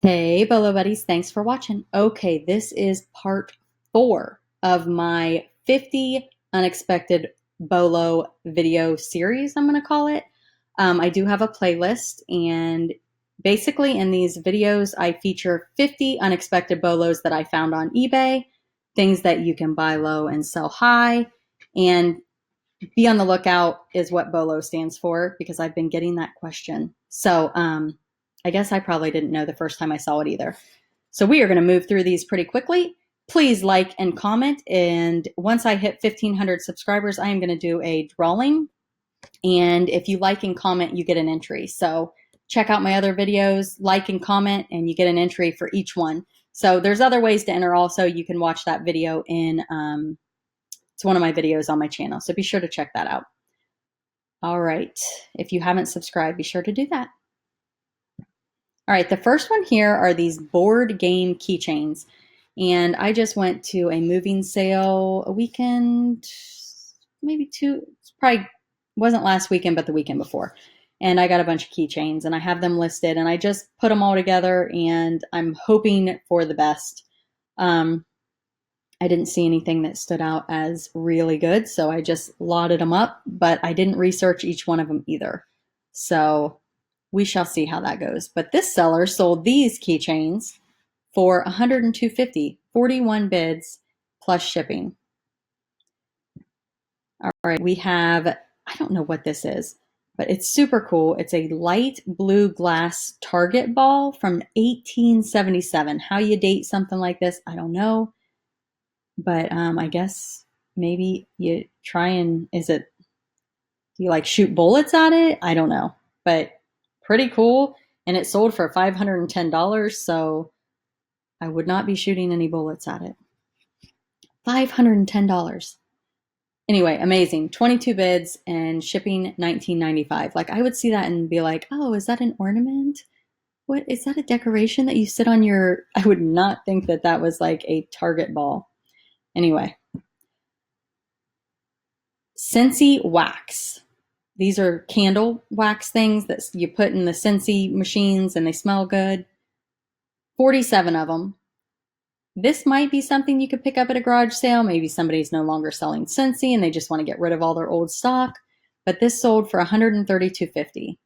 Hey, Bolo buddies, thanks for watching. Okay, this is part 4 of my 50 unexpected Bolo video series, I'm going to call it. I do have a playlist, and basically in these videos, I feature 50 unexpected Bolos that I found on eBay, things that you can buy low and sell high, and be on the lookout is what BOLO stands for, because I've been getting that question. So I guess I probably didn't know the first time I saw it either. So we are going to move through these pretty quickly. Please like and comment. And once I hit 1,500 subscribers, I am going to do a drawing. And if you like and comment, you get an entry. So check out my other videos, like and comment, and you get an entry for each one. So there's other ways to enter also. You can watch that video in it's one of my videos on my channel, so be sure to check that out. All right, if you haven't subscribed, be sure to do that. All right, the first one here are these board game keychains. And I just went to a moving sale a weekend, maybe two, probably wasn't last weekend, but the weekend before. And I got a bunch of keychains and I have them listed and I just put them all together and I'm hoping for the best. I didn't see anything that stood out as really good, so I just lotted them up, but I didn't research each one of them either. So we shall see how that goes. But this seller sold these keychains for $102.50, 41 bids plus shipping. All right, we have, I don't know what this is, but it's super cool. It's a light blue glass target ball from 1877. How you date something like this, I don't know. But I guess maybe you try and, do you like shoot bullets at it? I don't know, but pretty cool. And it sold for $510, so I would not be shooting any bullets at it. $510. Anyway, amazing. 22 bids and shipping $19.95. Like I would see that and be like, oh, is that an ornament? What is that, a decoration that you sit on your, I would not think that that was like a target ball. Anyway, Scentsy wax. These are candle wax things that you put in the Scentsy machines and they smell good. 47 of them. This might be something you could pick up at a garage sale. Maybe somebody's no longer selling Scentsy and they just want to get rid of all their old stock. But this sold for $132.50.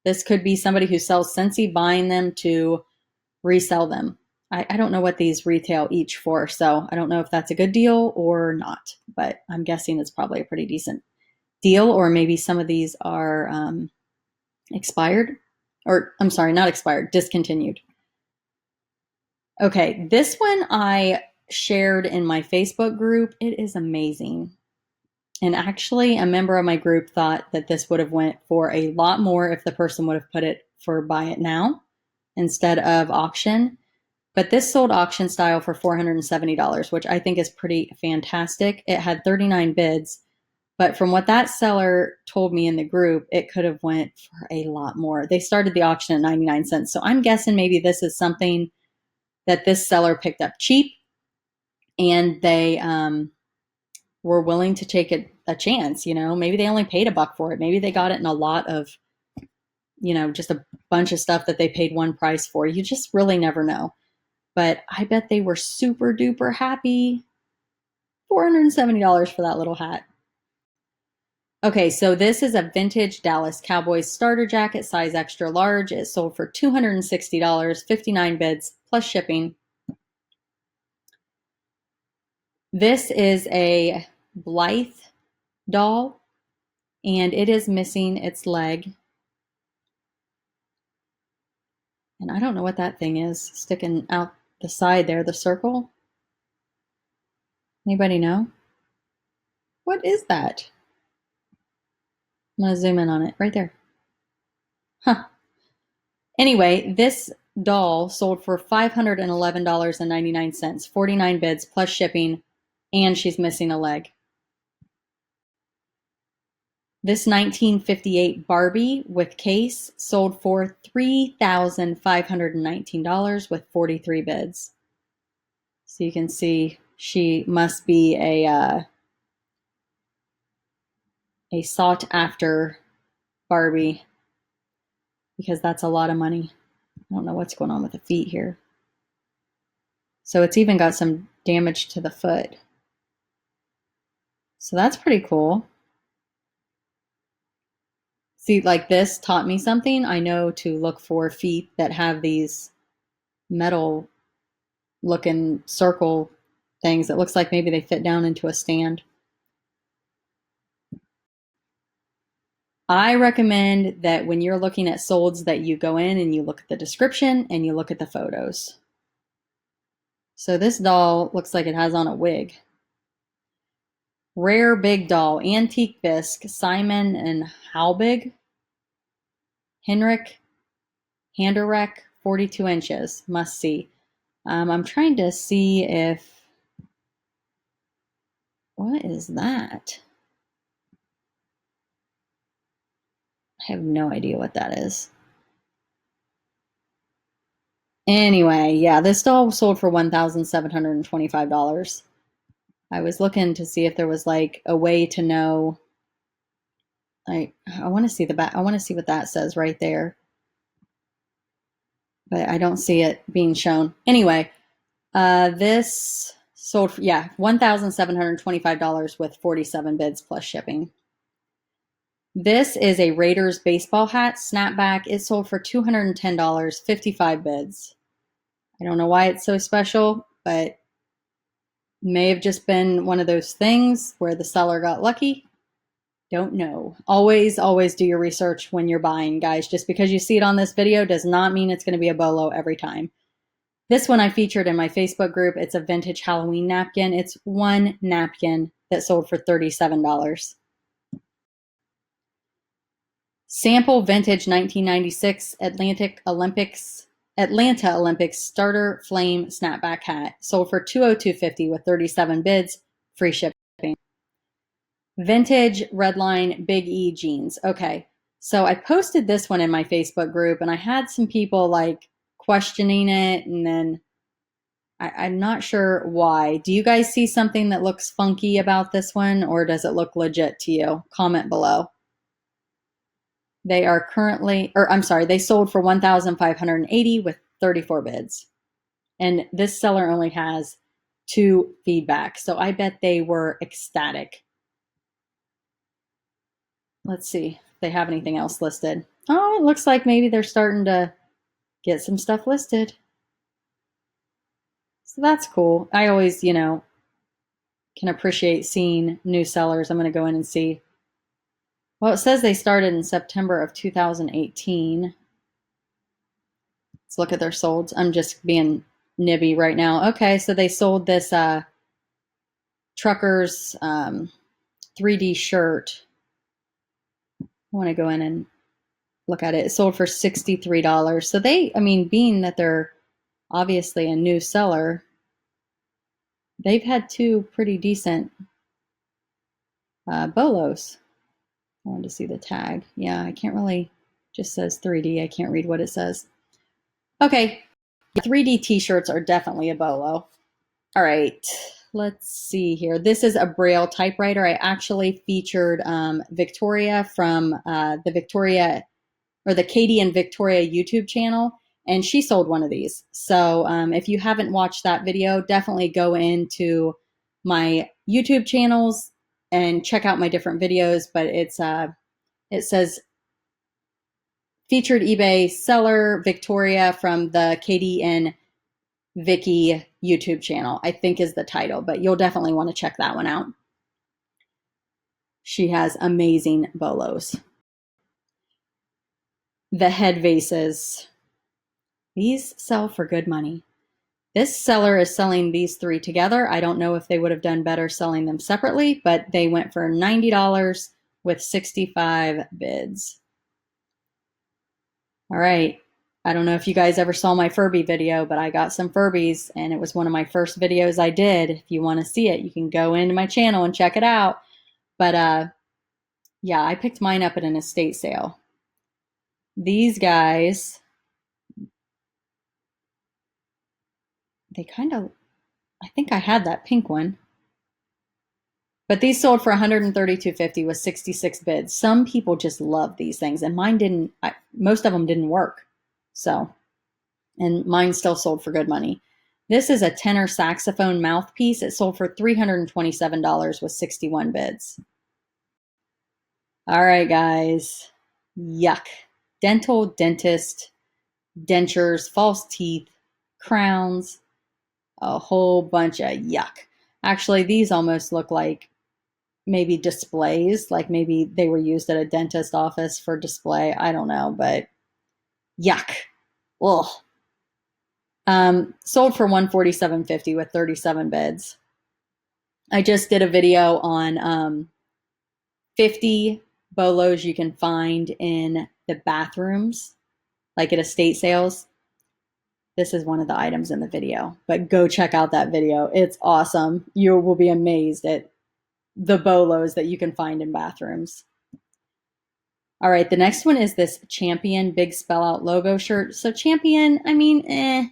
This could be somebody who sells Scentsy buying them to resell them. I don't know what these retail each for, so I don't know if that's a good deal or not, but I'm guessing it's probably a pretty decent deal, or maybe some of these are expired, or I'm sorry, not expired, discontinued. Okay, this one I shared in my Facebook group. It is amazing. And actually, a member of my group thought that this would have went for a lot more if the person would have put it for buy it now instead of auction. But this sold auction style for $470, which I think is pretty fantastic. It had 39 bids, but from what that seller told me in the group, it could have went for a lot more. They started the auction at 99 cents. So I'm guessing maybe this is something that this seller picked up cheap and they were willing to take a chance. You know, maybe they only paid $1 for it. Maybe they got it in a lot of, you know, just a bunch of stuff that they paid one price for. You just really never know. But I bet they were super duper happy. $470 for that little hat. Okay, so this is a vintage Dallas Cowboys starter jacket, size extra large. It sold for $260, 59 bids plus shipping. This is a Blythe doll, and it is missing its leg. And I don't know what that thing is sticking out the side there, the circle. Anybody know? What is that? I'm going to zoom in on it right there. Huh. Anyway, this doll sold for $511.99, 49 bids plus shipping, and she's missing a leg. This 1958 Barbie with case sold for $3,519 with 43 bids. So you can see she must be a sought after Barbie, because that's a lot of money. I don't know what's going on with the feet here. So it's even got some damage to the foot. So that's pretty cool. See, like this taught me something. I know to look for feet that have these metal looking circle things. It looks like maybe they fit down into a stand. I recommend that when you're looking at solds that you go in and you look at the description and you look at the photos. So this doll looks like it has on a wig. Rare Big Doll, Antique Bisque, Simon and Halbig, Henrik, Handerek, 42 inches, must see. I'm trying to see if, what is that? I have no idea what that is. Anyway, yeah, this doll sold for $1,725. I was looking to see if there was like a way to know. Like, I want to see the back. I want to see what that says right there, but I don't see it being shown. Anyway, this sold for, yeah, $1,725 with 47 bids plus shipping. This is a Raiders baseball hat snapback. It sold for $210, 55 bids. I don't know why it's so special, but may have just been one of those things where the seller got lucky. Don't know. Always do your research when you're buying, guys. Just because you see it on this video does not mean it's going to be a BOLO every time. This one I featured in my Facebook group. It's a vintage Halloween napkin. It's one napkin that sold for $37. Sample vintage 1996 Atlanta Olympics starter flame snapback hat sold for $202.50 with 37 bids, free shipping. Vintage Redline Big E jeans. Okay, so I posted this one in my Facebook group, and I had some people like questioning it, and then I'm not sure why. Do you guys see something that looks funky about this one, or does it look legit to you? Comment below. They are currently, or I'm sorry, they sold for $1,580 with 34 bids. And this seller only has 2 feedback, so I bet they were ecstatic. Let's see if they have anything else listed. Oh, it looks like maybe they're starting to get some stuff listed. So that's cool. I always, can appreciate seeing new sellers. I'm going to go in and see. Well, it says they started in September of 2018. Let's look at their solds. I'm just being nibby right now. Okay, so they sold this Truckers 3D shirt. I want to go in and look at it. It sold for $63. So being that they're obviously a new seller, they've had 2 pretty decent BOLOs. I wanted to see the tag. Yeah, I can't really, just says 3D. I can't read what it says. Okay, 3D t-shirts are definitely a BOLO. All right, let's see here. This is a Braille typewriter. I actually featured Victoria from the Victoria, or the Katie and Victoria YouTube channel, and she sold one of these. So if you haven't watched that video, definitely go into my YouTube channels and check out my different videos. But it says featured eBay seller Victoria from the Katie and Vicky YouTube channel, I think is the title, but you'll definitely want to check that one out. She has amazing BOLOs. The head vases. These sell for good money. This seller is selling these 3 together. I don't know if they would have done better selling them separately, but they went for $90 with 65 bids. All right. I don't know if you guys ever saw my Furby video, but I got some Furbies, and it was one of my first videos I did. If you want to see it, you can go into my channel and check it out. But yeah, I picked mine up at an estate sale. These guys, they kind of, I think I had that pink one. But these sold for $132.50 with 66 bids. Some people just love these things, and mine didn't. Most of them didn't work. So and mine still sold for good money. This is a tenor saxophone mouthpiece. It sold for $327 with 61 bids. All right, guys. Yuck. Dental, dentist, dentures, false teeth, crowns, a whole bunch of yuck. Actually, these almost look like maybe displays, like maybe they were used at a dentist office for display. I don't know, but yuck. Ugh. Sold for $147.50 with 37 bids. I just did a video on 50 BOLOs you can find in the bathrooms, like at estate sales. This is one of the items in the video, but go check out that video. It's awesome. You will be amazed at the BOLOs that you can find in bathrooms. All right, the next one is this Champion big spell out logo shirt. So Champion, I mean,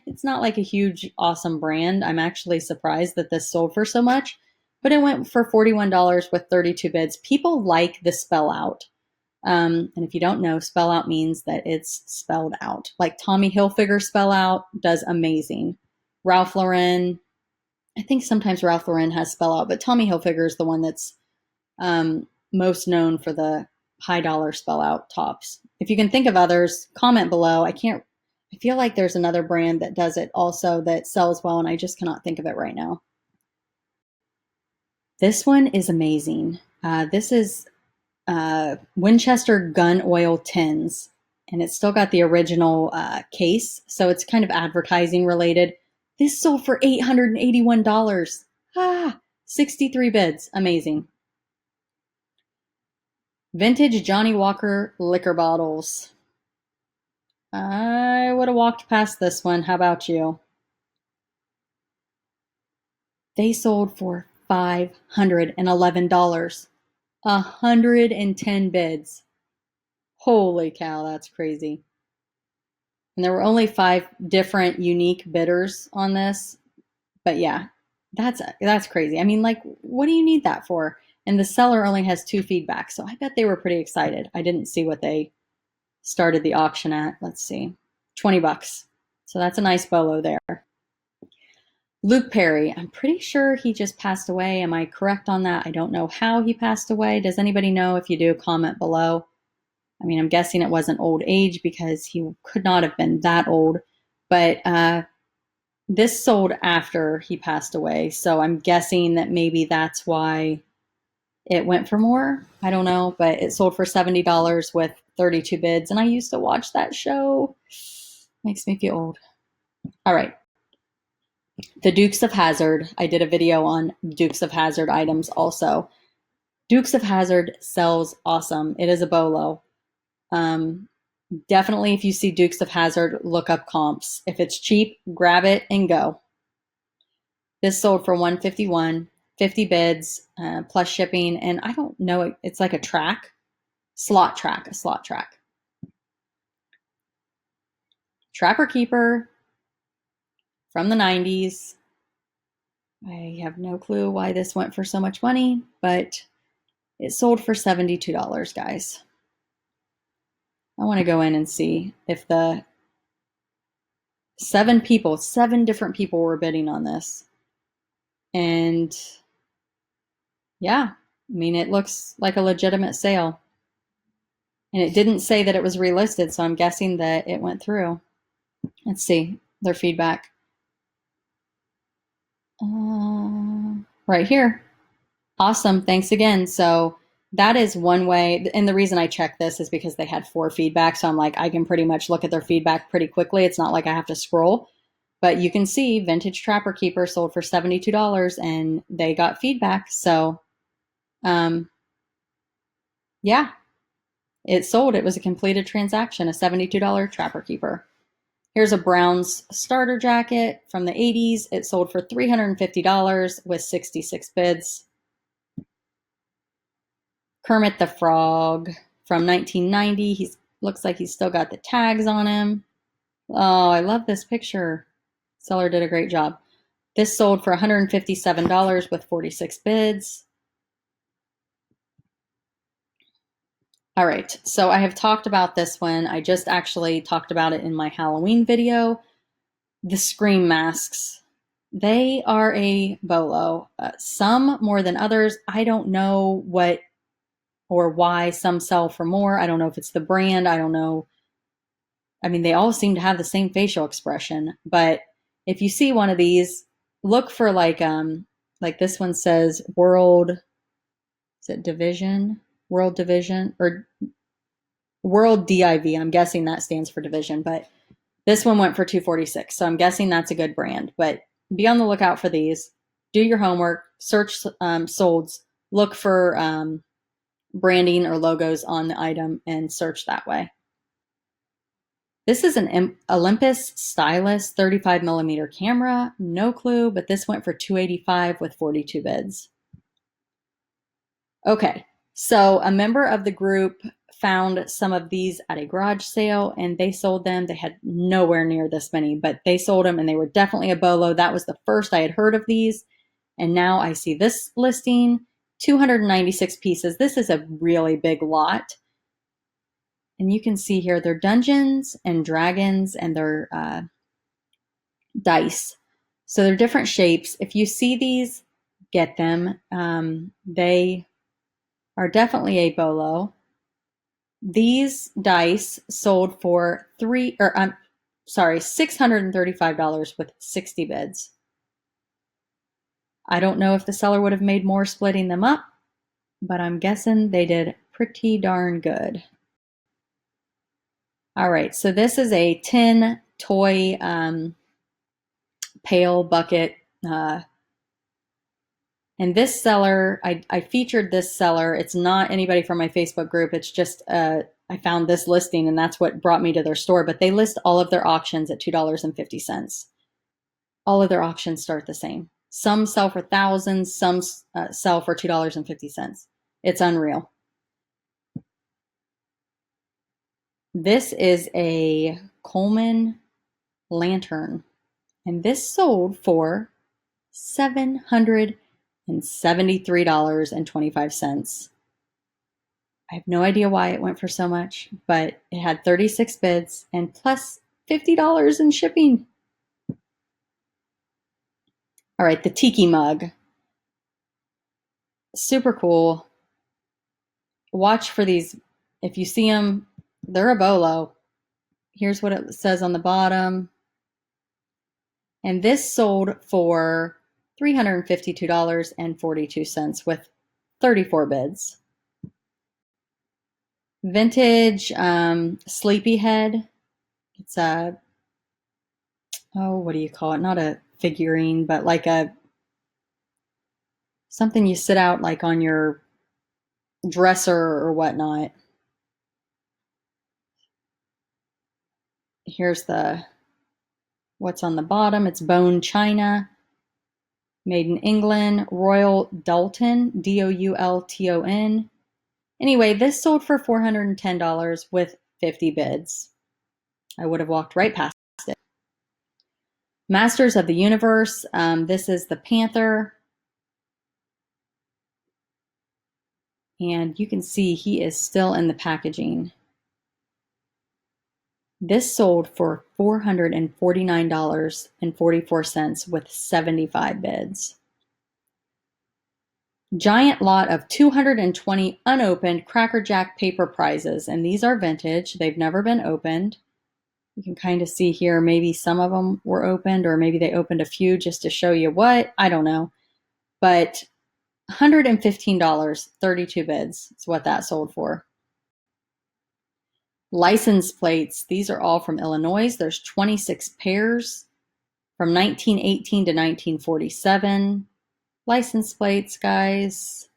it's not like a huge, awesome brand. I'm actually surprised that this sold for so much, but it went for $41 with 32 bids. People like the spell out. And if you don't know, spell out means that it's spelled out. Like Tommy Hilfiger spell out does amazing. Ralph Lauren, I think sometimes Ralph Lauren has spell out, but Tommy Hilfiger is the one that's most known for the high dollar spell out tops. If you can think of others, comment below. I feel like there's another brand that does it also that sells well, and I just cannot think of it right now. This one is amazing. This is Winchester gun oil tins, and it's still got the original case, so it's kind of advertising related. This sold for $881. 63 bids. Amazing. Vintage Johnny Walker liquor bottles. I would have walked past this one. How about you? They sold for $511. 110 bids. Holy cow, that's crazy. And there were only 5 different unique bidders on this. But yeah, that's crazy. I mean, like, what do you need that for? And the seller only has 2 feedbacks, so I bet they were pretty excited. I didn't see what they started the auction at. Let's see, $20. So that's a nice BOLO there. Luke Perry, I'm pretty sure he just passed away. Am I correct on that? I don't know how he passed away. Does anybody know? If you do, comment below. I mean, I'm guessing it wasn't old age because he could not have been that old, but this sold after he passed away, so I'm guessing that maybe that's why it went for more. I don't know, but it sold for $70 with 32 bids, and I used to watch that show. Makes me feel old. All right. The Dukes of Hazzard. I did a video on Dukes of Hazzard items also. Dukes of Hazzard sells awesome. It is a BOLO. Definitely, if you see Dukes of Hazzard, look up comps. If it's cheap, grab it and go. This sold for $151, 50 bids, plus shipping, and I don't know, it's like a slot track. Trapper Keeper from the 90s. I have no clue why this went for so much money, but it sold for $72, guys. I want to go in and see if the 7 different people were bidding on this. And yeah, I mean, it looks like a legitimate sale. And it didn't say that it was relisted, so I'm guessing that it went through. Let's see their feedback. Right here. Awesome. Thanks again. So that is one way. And the reason I checked this is because they had 4 feedback. So I'm like, I can pretty much look at their feedback pretty quickly. It's not like I have to scroll. But you can see Vintage Trapper Keeper sold for $72 and they got feedback. So yeah, it sold. It was a completed transaction, a $72 Trapper Keeper. Here's a Browns starter jacket from the 80s. It sold for $350 with 66 bids. Kermit the Frog from 1990. He looks like he's still got the tags on him. Oh, I love this picture. Seller did a great job. This sold for $157 with 46 bids. All right, so I have talked about this one. I just actually talked about it in my Halloween video. The Scream masks. They are a BOLO. Some more than others. I don't know what or why some sell for more. I don't know if it's the brand. I don't know. I mean, they all seem to have the same facial expression. But if you see one of these, look for like this one says World, is it Division? World Division or World DIV. I'm guessing that stands for division, but this one went for $246. So I'm guessing that's a good brand, but be on the lookout for these. Do your homework, search solds, look for branding or logos on the item and search that way. This is an Olympus Stylus 35 millimeter camera. No clue, but this went for $285 with 42 bids. Okay, so a member of the group found some of these at a garage sale and they sold them. They had nowhere near this many, but they sold them and they were definitely a BOLO. That was the first I had heard of these. And now I see this listing, 296 pieces. This is a really big lot. And you can see here, they're Dungeons and Dragons and they're dice. So they're different shapes. If you see these, get them. They are definitely a BOLO. These dice sold for $635 with 60 bids. I don't know if the seller would have made more splitting them up, but I'm guessing they did pretty darn good. All right, so this is a tin toy pail bucket. And this seller, I featured this seller. It's not anybody from my Facebook group. It's just I found this listing and that's what brought me to their store. But they list all of their auctions at $2.50. All of their auctions start the same. Some sell for thousands, some sell for $2.50. It's unreal. This is a Coleman lantern, and this sold for $773.25. I have no idea why it went for so much, but it had 36 bids and plus $50 in shipping. All right, the tiki mug. Super cool. Watch for these. If you see them, they're a BOLO. Here's what it says on the bottom. And this sold for $352.42 with 34 bids. Vintage sleepyhead. It's a, what do you call it? Not a figurine, but like a something you sit out like on your dresser or whatnot. Here's what's on the bottom. It's bone china, made in England, Royal Doulton, Doulton. Anyway, this sold for $410 with 50 bids. I would have walked right past it. Masters of the Universe. This is the Panther. And you can see he is still in the packaging. This sold for $449.44 with 75 bids. Giant lot of 220 unopened Cracker Jack paper prizes, and these are vintage. They've never been opened. You can kind of see here, maybe some of them were opened, or maybe they opened a few just to show you what. I don't know. But $115, 32 bids is what that sold for. License plates. These are all from Illinois. There's 26 pairs from 1918 to 1947. License plates, guys.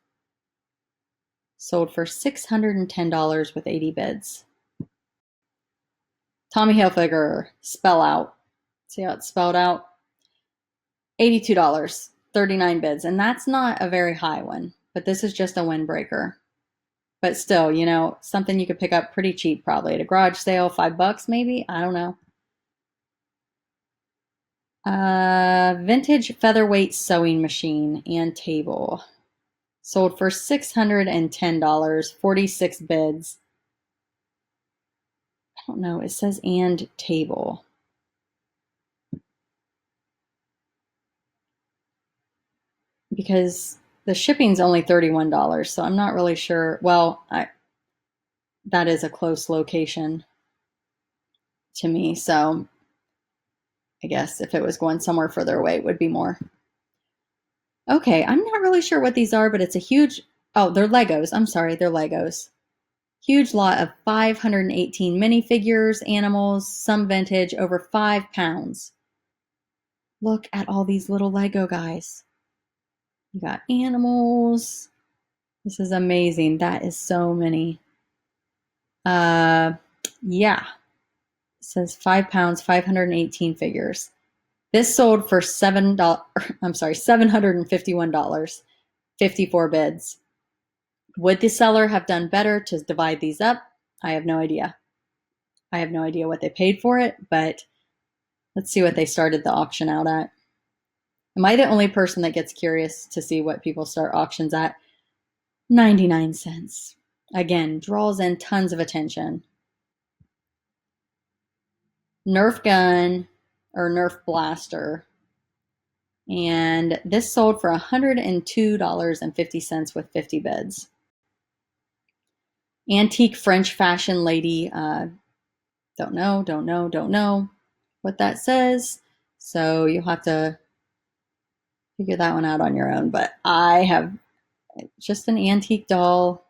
Sold for $610 with 80 bids. Tommy Hilfiger, spell out. See how it's spelled out? $82, 39 bids. And that's not a very high one, but this is just a windbreaker. But still, you know, something you could pick up pretty cheap probably at a garage sale, $5 maybe. I don't know. Vintage featherweight sewing machine and table. Sold for $610, 46 bids. I don't know, it says and table. because the shipping's only $31, so I'm not really sure. Well, that is a close location to me, so I guess if it was going somewhere further away, it would be more. Okay, I'm not really sure what these are, but it's a huge, oh, they're Legos. I'm sorry, they're Legos. Huge lot of 518 minifigures, animals, some vintage, over 5 pounds. Look at all these little Lego guys. You got animals. This is amazing. That is so many. Yeah. It says 5 pounds, 518 figures. This sold for $751, 54 bids. Would the seller have done better to divide these up? I have no idea. I have no idea what they paid for it, but let's see what they started the auction out at. Am I the only person that gets curious to see what people start auctions at? 99 cents. Again, draws in tons of attention. Nerf gun or Nerf blaster. And this sold for $102.50 with 50 bids. Antique French fashion lady. Don't know what that says. So you'll have to figure that one out on your own. But I have just an antique doll.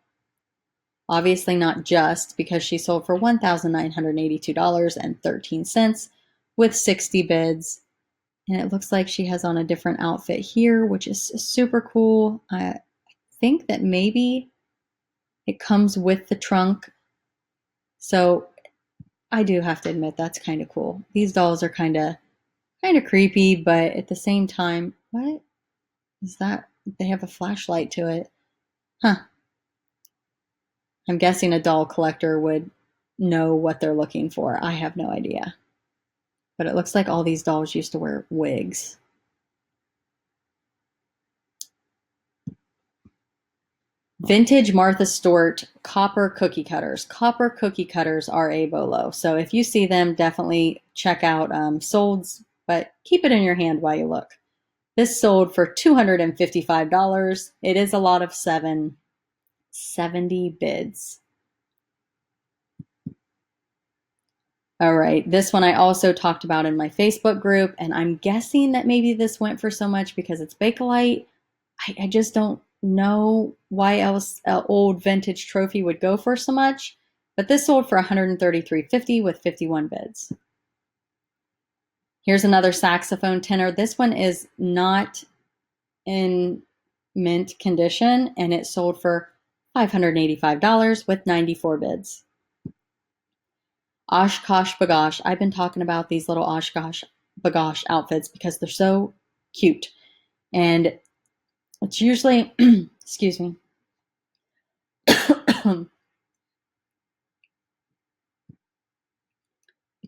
Obviously not just, because she sold for $1,982.13 with 60 bids. And it looks like she has on a different outfit here, which is super cool. I think that maybe it comes with the trunk. So I do have to admit that's kind of cool. These dolls are kind of creepy, but at the same time, what is that? They have a flashlight to it. Huh. I'm guessing a doll collector would know what they're looking for. I have no idea. But it looks like all these dolls used to wear wigs. Vintage Martha Stewart copper cookie cutters. Copper cookie cutters are a BOLO. So if you see them, definitely check out solds, but keep it in your hand while you look. This sold for $255. It is a lot of 70 bids. All right, this one I also talked about in my Facebook group, and I'm guessing that maybe this went for so much because it's Bakelite. I just don't know why else an old vintage trophy would go for so much, but this sold for $133.50 with 51 bids. Here's another saxophone tenor. This one is not in mint condition, and it sold for $585 with 94 bids. Oshkosh Bagosh. I've been talking about these little Oshkosh Bagosh outfits because they're so cute. And it's usually, excuse me, it's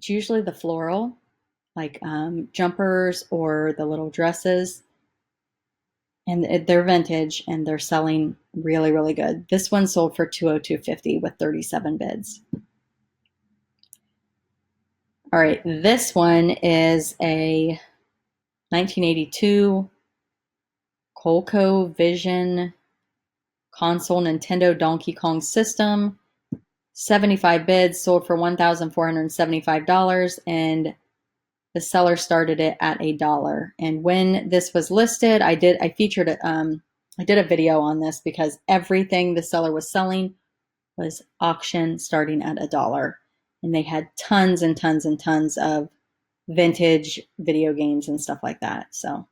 usually the floral, like jumpers or the little dresses. And they're vintage and they're selling really, really good. This one sold for $202.50 with 37 bids. All right, this one is a 1982 ColecoVision console Nintendo Donkey Kong system. 75 bids, sold for $1,475, and the seller started it at $1. And when this was listed, I featured it. I did a video on this because everything the seller was selling was auction starting at $1. And they had tons and tons and tons of vintage video games and stuff like that. So,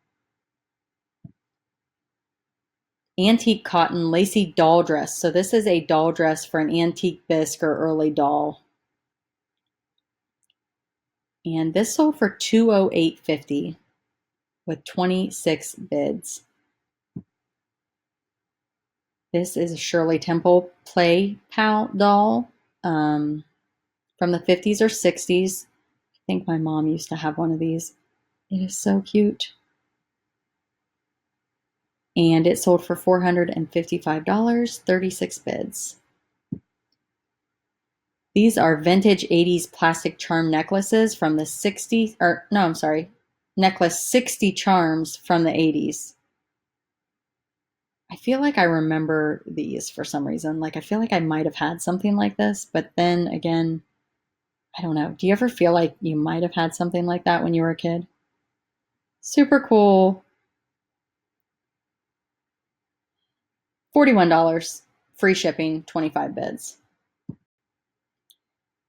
antique cotton lacy doll dress. So this is a doll dress for an antique bisque or early doll. And this sold for $208.50 with 26 bids. This is a Shirley Temple Play Pal doll from the 50s or 60s. I think my mom used to have one of these. It is so cute. And it sold for $455, 36 bids. These are vintage 80s plastic charm necklaces from the 60s, or no, I'm sorry, necklace 60 charms from the 80s. I feel like I remember these for some reason. Like, I feel like I might have had something like this, but then again, I don't know. Do you ever feel like you might have had something like that when you were a kid? Super cool. $41, free shipping, 25 bids.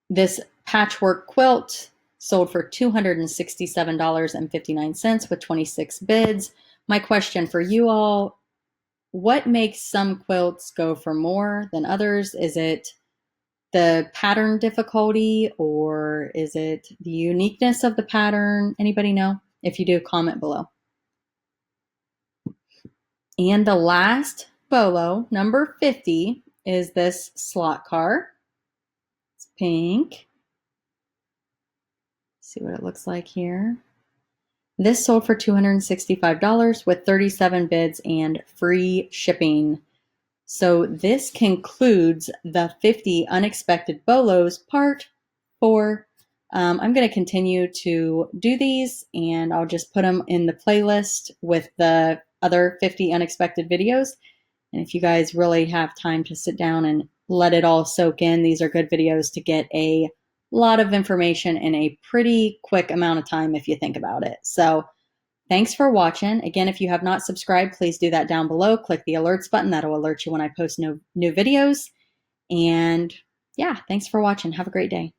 This patchwork quilt sold for $267.59 with 26 bids. My question for you all, what makes some quilts go for more than others? Is it the pattern difficulty, or is it the uniqueness of the pattern? Anybody know? If you do, comment below. And the last BOLO, number 50, is this slot car. It's pink. See what it looks like here. This sold for $265 with 37 bids and free shipping. So this concludes the 50 unexpected BOLOs part 4. I'm going to continue to do these, and I'll just put them in the playlist with the other 50 unexpected videos. And if you guys really have time to sit down and let it all soak in, these are good videos to get a lot of information in a pretty quick amount of time if you think about it. So thanks for watching. Again, if you have not subscribed, please do that down below. Click the alerts button. That'll alert you when I post new videos. And yeah, thanks for watching. Have a great day.